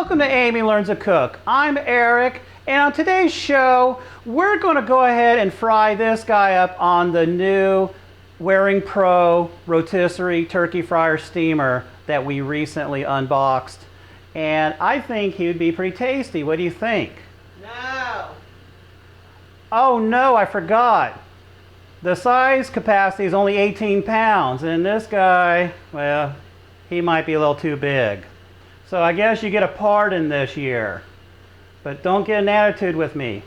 Welcome to Amy Learns to Cook. I'm Eric, and on today's show, we're going to go ahead and fry this guy up on the new Waring Pro Rotisserie turkey fryer steamer that we recently unboxed. And I think he would be pretty tasty. What do you think? No. Oh no, I forgot. The size capacity is only 18 pounds, and this guy, well, he might be a little too big. So I guess you get a pardon this year, but don't get an attitude with me.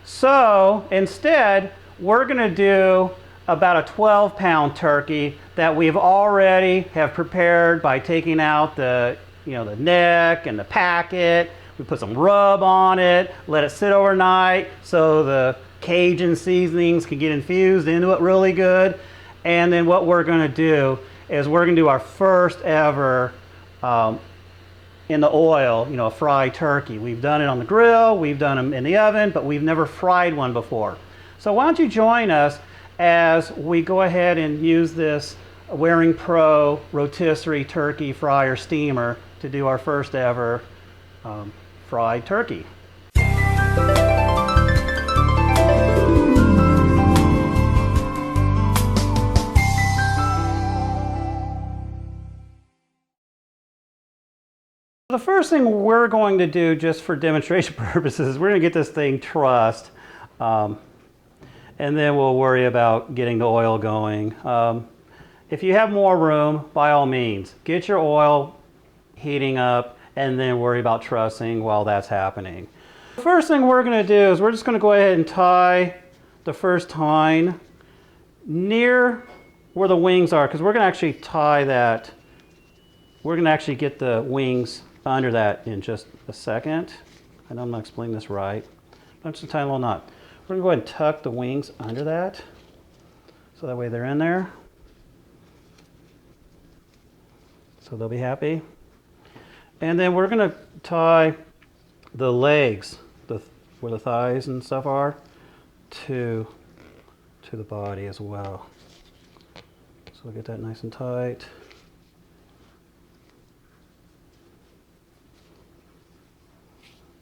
So instead, we're going to do about a 12-pound turkey that we've already have prepared by taking out the neck and the packet. We put some rub on it, let it sit overnight so the Cajun seasonings can get infused into it really good. And then what we're going to do is we're going to do our first ever in the oil, a fried turkey. We've done it on the grill, we've done them in the oven, but we've never fried one before. So why don't you join us as we go ahead and use this Waring Pro Rotisserie turkey fryer steamer to do our first ever fried turkey. The first thing we're going to do, just for demonstration purposes, is we're going to get this thing trussed, and then we'll worry about getting the oil going. If you have more room, by all means, get your oil heating up and then worry about trussing while that's happening. The first thing we're going to do is we're just going to go ahead and tie the first tine near where the wings are, because we're going to actually tie that. We're going to actually get the wings under that in just a second. I know I'm not explaining this right, but I'm just going to tie a little knot. We're going to go ahead and tuck the wings under that, so that way they're in there. So they'll be happy. And then we're going to tie the legs, where the thighs and stuff are, to the body as well. So we'll get that nice and tight.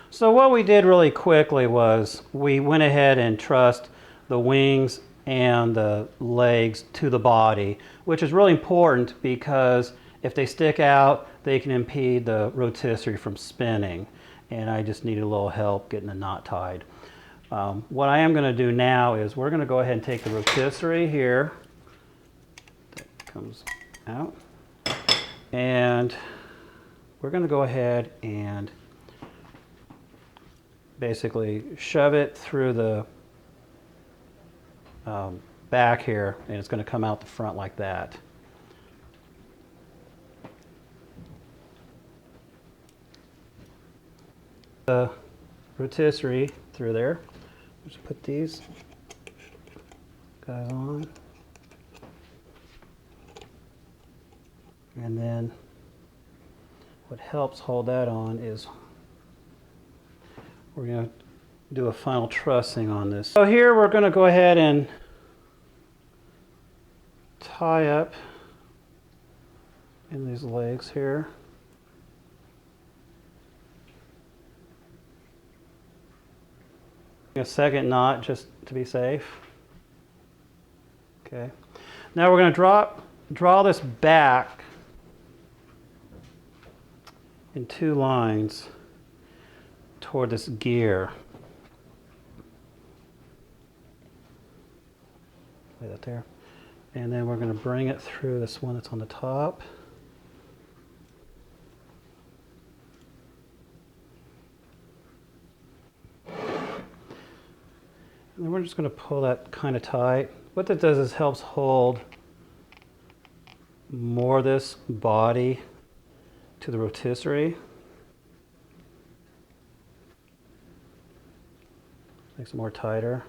So what we did really quickly was we went ahead and trussed the wings and the legs to the body, which is really important because if they stick out, they can impede the rotisserie from spinning. And I just needed a little help getting the knot tied. What I am going to do now is we're going to go ahead and take the rotisserie here. That comes out. And we're going to go ahead and basically shove it through the back here, and it's going to come out the front like that. The rotisserie through there. Just put these guys on, and then what helps hold that on is we're going to do a final trussing on this. So here we're going to go ahead and tie up in these legs here. A second knot just to be safe. Okay. Now we're going to draw this back in two lines toward this gear. Lay that there. And then we're going to bring it through this one that's on the top. And then we're just going to pull that kind of tight. What that does is helps hold more of this body to the rotisserie. Makes it more tighter.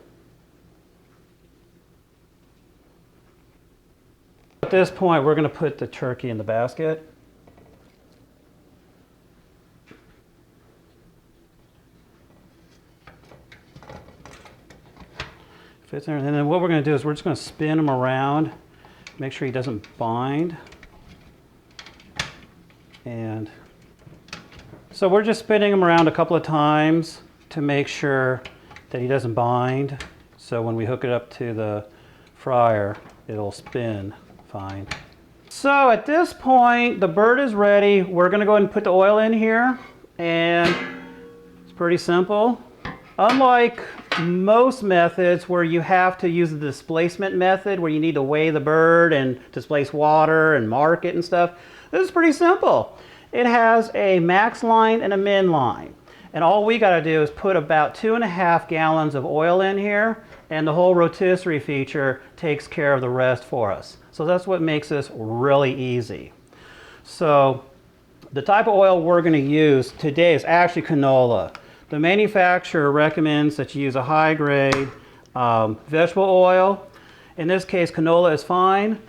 At this point, we're going to put the turkey in the basket. Fits there. And then what we're going to do is we're just going to spin him around, make sure he doesn't bind. And So we're just spinning him around a couple of times to make sure that he doesn't bind. So when we hook it up to the fryer, it'll spin fine. So at this point, the bird is ready. We're gonna go ahead and put the oil in here, and it's pretty simple. Unlike most methods where you have to use the displacement method, where you need to weigh the bird and displace water and mark it and stuff, this is pretty simple. It has a max line and a min line. And all we gotta do is put about 2.5 gallons of oil in here, and the whole rotisserie feature takes care of the rest for us. So that's what makes this really easy. So the type of oil we're gonna use today is actually canola. The manufacturer recommends that you use a high-grade vegetable oil. In this case, canola is fine.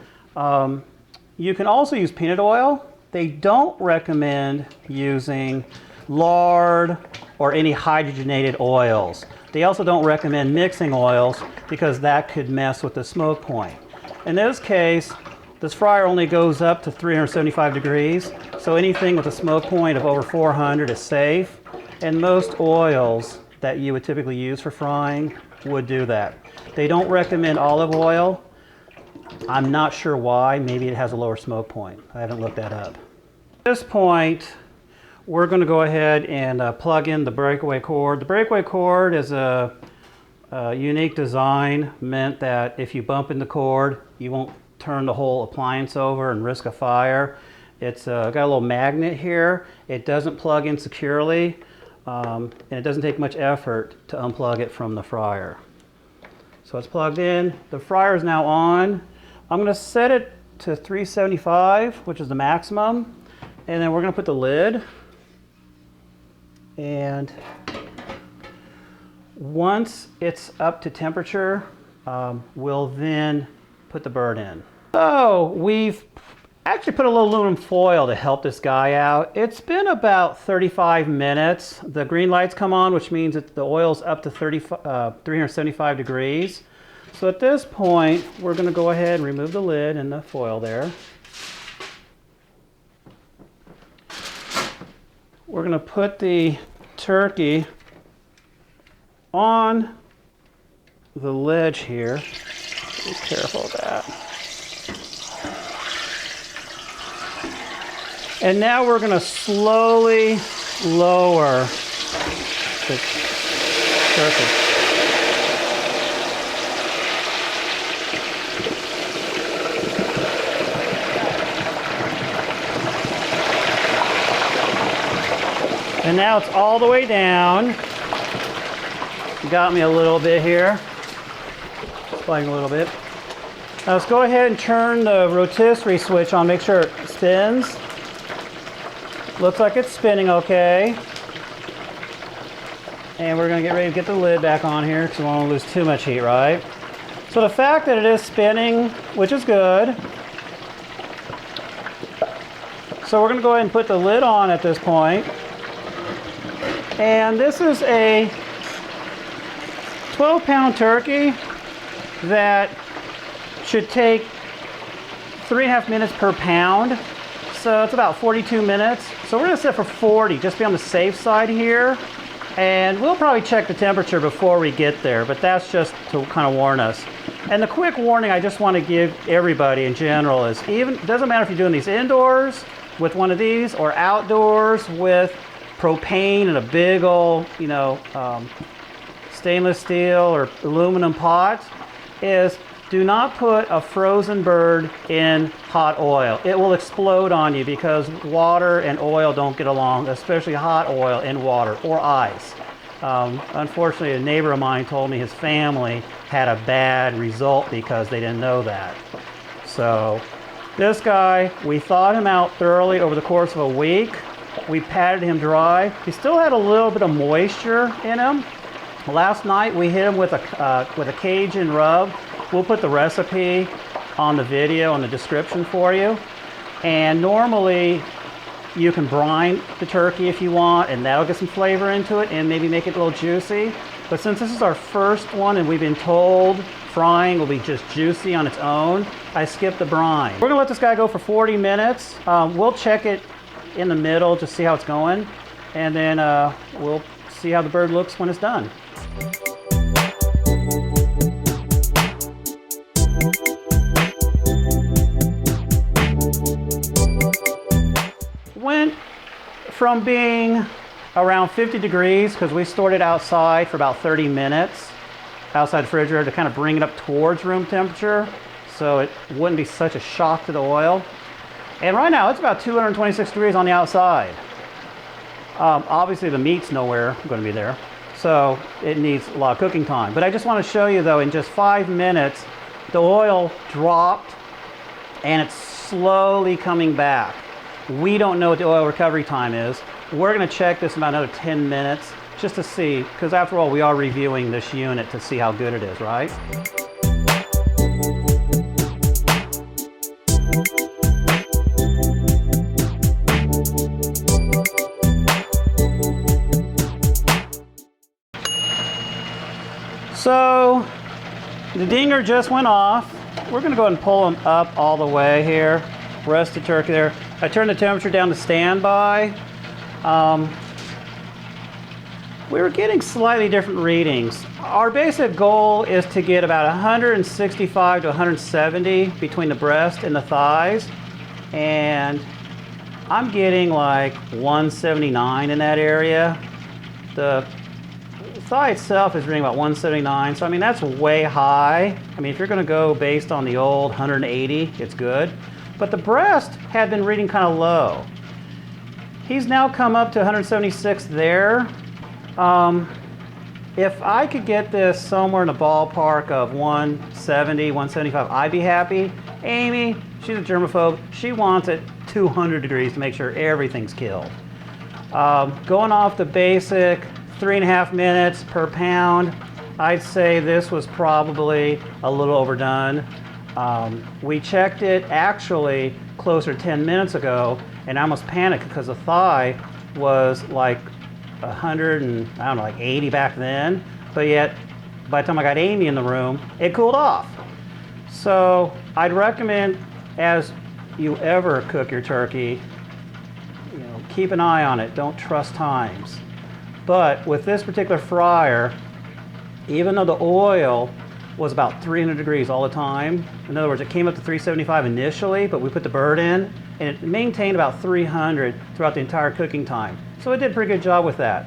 You can also use peanut oil. They don't recommend using lard or any hydrogenated oils. They also don't recommend mixing oils because that could mess with the smoke point. In this case, this fryer only goes up to 375 degrees, so anything with a smoke point of over 400 is safe. And most oils that you would typically use for frying would do that. They don't recommend olive oil. I'm not sure why. Maybe it has a lower smoke point. I haven't looked that up. At this point, we're going to go ahead and plug in the breakaway cord. The breakaway cord is a unique design meant that if you bump in the cord, you won't turn the whole appliance over and risk a fire. It's got a little magnet here. It doesn't plug in securely. And it doesn't take much effort to unplug it from the fryer. So it's plugged in. The fryer is now on. I'm going to set it to 375, which is the maximum. And then we're going to put the lid. And once it's up to temperature, we'll then put the bird in. So we've actually put a little aluminum foil to help this guy out. It's been about 35 minutes. The green lights come on, which means that the oil's up to 375 degrees. So at this point, we're going to go ahead and remove the lid and the foil there. We're going to put the turkey on the ledge here. Be careful of that. And now we're going to slowly lower the turkey. And now it's all the way down. You got me a little bit here. Spike a little bit. Now let's go ahead and turn the rotisserie switch on, make sure it spins. Looks like it's spinning okay. And we're going to get ready to get the lid back on here because we don't want to lose too much heat, right? So the fact that it is spinning, which is good. So we're going to go ahead and put the lid on at this point. And this is a 12-pound turkey that should take 3.5 minutes per pound. So it's about 42 minutes. So we're going to set for 40, just be on the safe side here. And we'll probably check the temperature before we get there, but that's just to kind of warn us. And the quick warning I just want to give everybody in general is it doesn't matter if you're doing these indoors with one of these or outdoors with propane in a big old, stainless steel or aluminum pot, is do not put a frozen bird in hot oil. It will explode on you because water and oil don't get along, especially hot oil in water or ice. Unfortunately, a neighbor of mine told me his family had a bad result because they didn't know that. So this guy, we thawed him out thoroughly over the course of a week. We patted him dry. He still had a little bit of moisture in him. Last night we hit him with a Cajun Rub. We'll put the recipe on the video in the description for you. And normally you can brine the turkey if you want, and that'll get some flavor into it and maybe make it a little juicy. But since this is our first one and we've been told frying will be just juicy on its own, I skipped the brine. We're gonna let this guy go for 40 minutes. We'll check it in the middle to see how it's going. and then we'll see how the bird looks when it's done. Went from being around 50 degrees, because we stored it outside for about 30 minutes, outside the refrigerator, to kind of bring it up towards room temperature so it wouldn't be such a shock to the oil. And right now it's about 226 degrees on the outside. Obviously the meat's nowhere going to be there, so it needs a lot of cooking time. But I just want to show you though, in just 5 minutes, the oil dropped and it's slowly coming back. We don't know what the oil recovery time is. We're going to check this in about another 10 minutes just to see, because after all, we are reviewing this unit to see how good it is, right? So the dinger just went off. We're going to go ahead and pull them up all the way here. Rest the turkey there. I turned the temperature down to standby. We were getting slightly different readings. Our basic goal is to get about 165 to 170 between the breast and the thighs. And I'm getting like 179 in that area. The thigh itself is reading about 179. So I mean, that's way high. I mean, if you're gonna go based on the old 180, it's good. But the breast had been reading kind of low. He's now come up to 176 there. If I could get this somewhere in the ballpark of 170, 175, I'd be happy. Amy, she's a germaphobe. She wants it 200 degrees to make sure everything's killed. Going off the basic 3.5 minutes per pound, I'd say this was probably a little overdone. We checked it actually closer to 10 minutes ago, and I almost panicked because the thigh was like 100 and I don't know, like 80 back then. But yet, by the time I got Amy in the room, it cooled off. So I'd recommend, as you ever cook your turkey, you know, keep an eye on it. Don't trust times. But with this particular fryer, even though the oil was about 300 degrees all the time, in other words, it came up to 375 initially, but we put the bird in, and it maintained about 300 throughout the entire cooking time. So it did a pretty good job with that.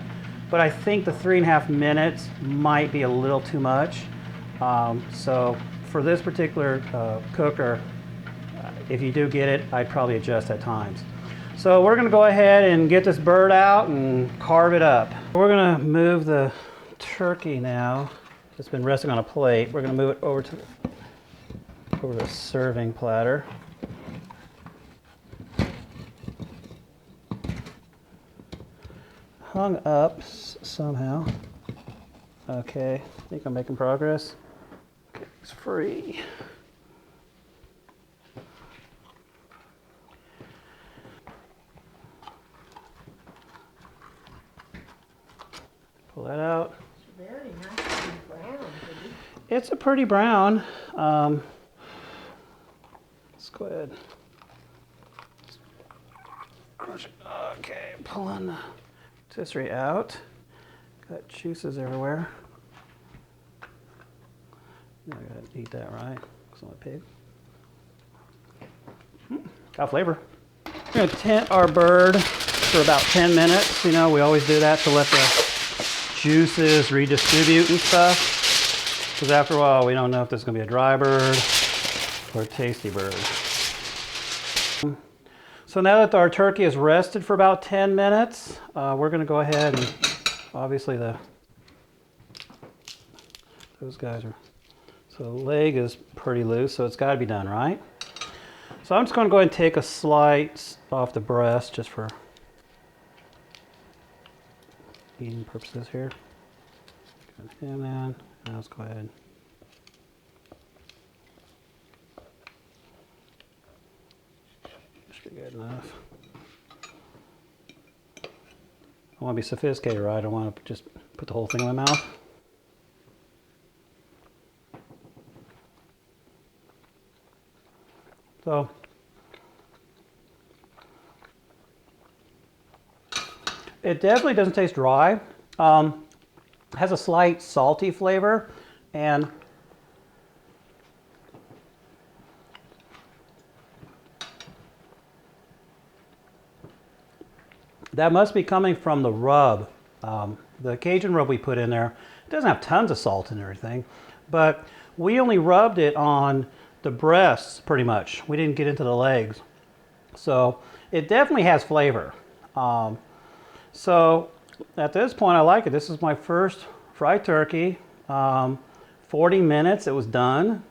But I think the 3.5 minutes might be a little too much. So for this particular cooker, if you do get it, I'd probably adjust at times. So we're gonna go ahead and get this bird out and carve it up. We're gonna move the turkey now. It's been resting on a plate. We're gonna move it over to the serving platter. Hung up somehow. Okay, I think I'm making progress. Okay, it's free. Pull that out. It's very nice and brown. It's a pretty brown. Let's go ahead. Crush it. Okay, pulling the rotisserie out. Got juices everywhere. I gotta eat that right, because I'm a pig. Got flavor. We're gonna tint our bird for about 10 minutes. You know, we always do that to let the juices redistribute and stuff. Because after a while, we don't know if this is gonna be a dry bird or a tasty bird. So now that our turkey is rested for about 10 minutes, we're gonna go ahead and obviously those guys are, so the leg is pretty loose, so it's gotta be done, right? So I'm just gonna go ahead and take a slice off the breast just for eating purposes here. Got him in. Now let's go ahead. Should be good enough. I want to be sophisticated, right? I don't want to just put the whole thing in my mouth. So, It definitely doesn't taste dry. It has a slight salty flavor, and that must be coming from the rub. The Cajun rub we put in there, it doesn't have tons of salt and everything, but we only rubbed it on the breasts pretty much. We didn't get into the legs. So it definitely has flavor. So at this point, I like it. This is my first fried turkey. 40 minutes, it was done.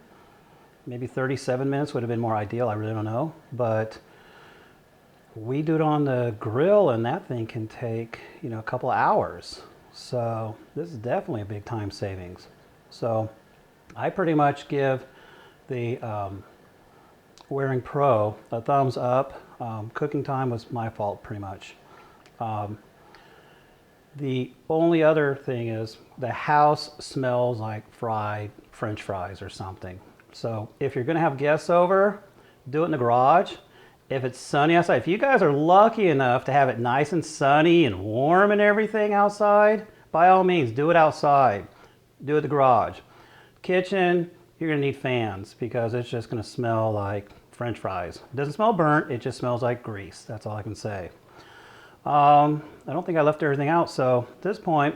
Maybe 37 minutes would have been more ideal. I really don't know. But we do it on the grill, and that thing can take, you know, a couple hours. So this is definitely a big time savings. So I pretty much give the Waring Pro a thumbs up. Cooking time was my fault pretty much. The only other thing is the house smells like fried French fries or something. So if you're gonna have guests over, do it in the garage. If it's sunny outside, if you guys are lucky enough to have it nice and sunny and warm and everything outside, by all means, do it outside. Do it in the garage. Kitchen, you're gonna need fans because it's just gonna smell like French fries. It doesn't smell burnt, it just smells like grease. That's all I can say. I don't think I left everything out, so at this point,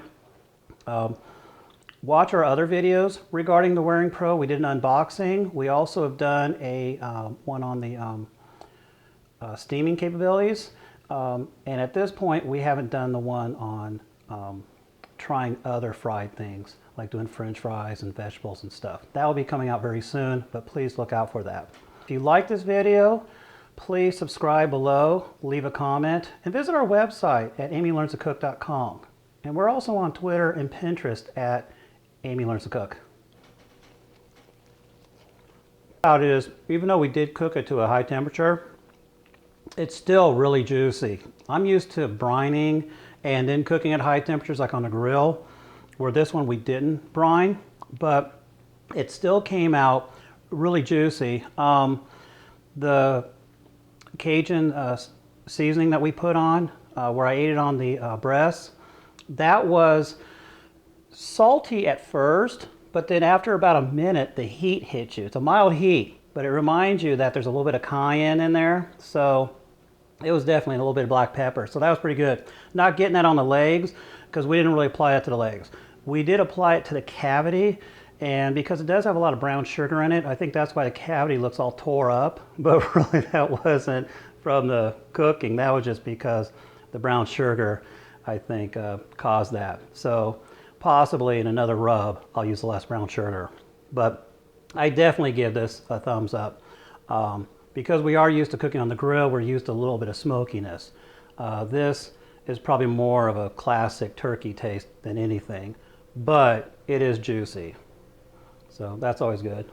watch our other videos regarding the Waring Pro. We did an unboxing. We also have done a one on the steaming capabilities. And at this point, we haven't done the one on trying other fried things, like doing French fries and vegetables and stuff. That will be coming out very soon, but please look out for that. If you like this video, please subscribe below, leave a comment, and visit our website at amylearnstocook.com. And we're also on Twitter and Pinterest at Amy Learns to Cook. How it is, even though we did cook it to a high temperature, it's still really juicy. I'm used to brining and then cooking at high temperatures like on a grill, where this one we didn't brine, but it still came out really juicy. The Cajun seasoning that we put on, where I ate it on the breast, that was salty at first, but then after about a minute, the heat hits you. It's a mild heat, but it reminds you that there's a little bit of cayenne in there. So it was definitely a little bit of black pepper. So that was pretty good. Not getting that on the legs because we didn't really apply it to the legs. We did apply it to the cavity, and because it does have a lot of brown sugar in it, I think that's why the cavity looks all tore up. But really that wasn't from the cooking. That was just because the brown sugar, I think, caused that. So possibly in another rub, I'll use less brown sugar. But I definitely give this a thumbs up. Because we are used to cooking on the grill, we're used to a little bit of smokiness. This is probably more of a classic turkey taste than anything, but it is juicy. So that's always good.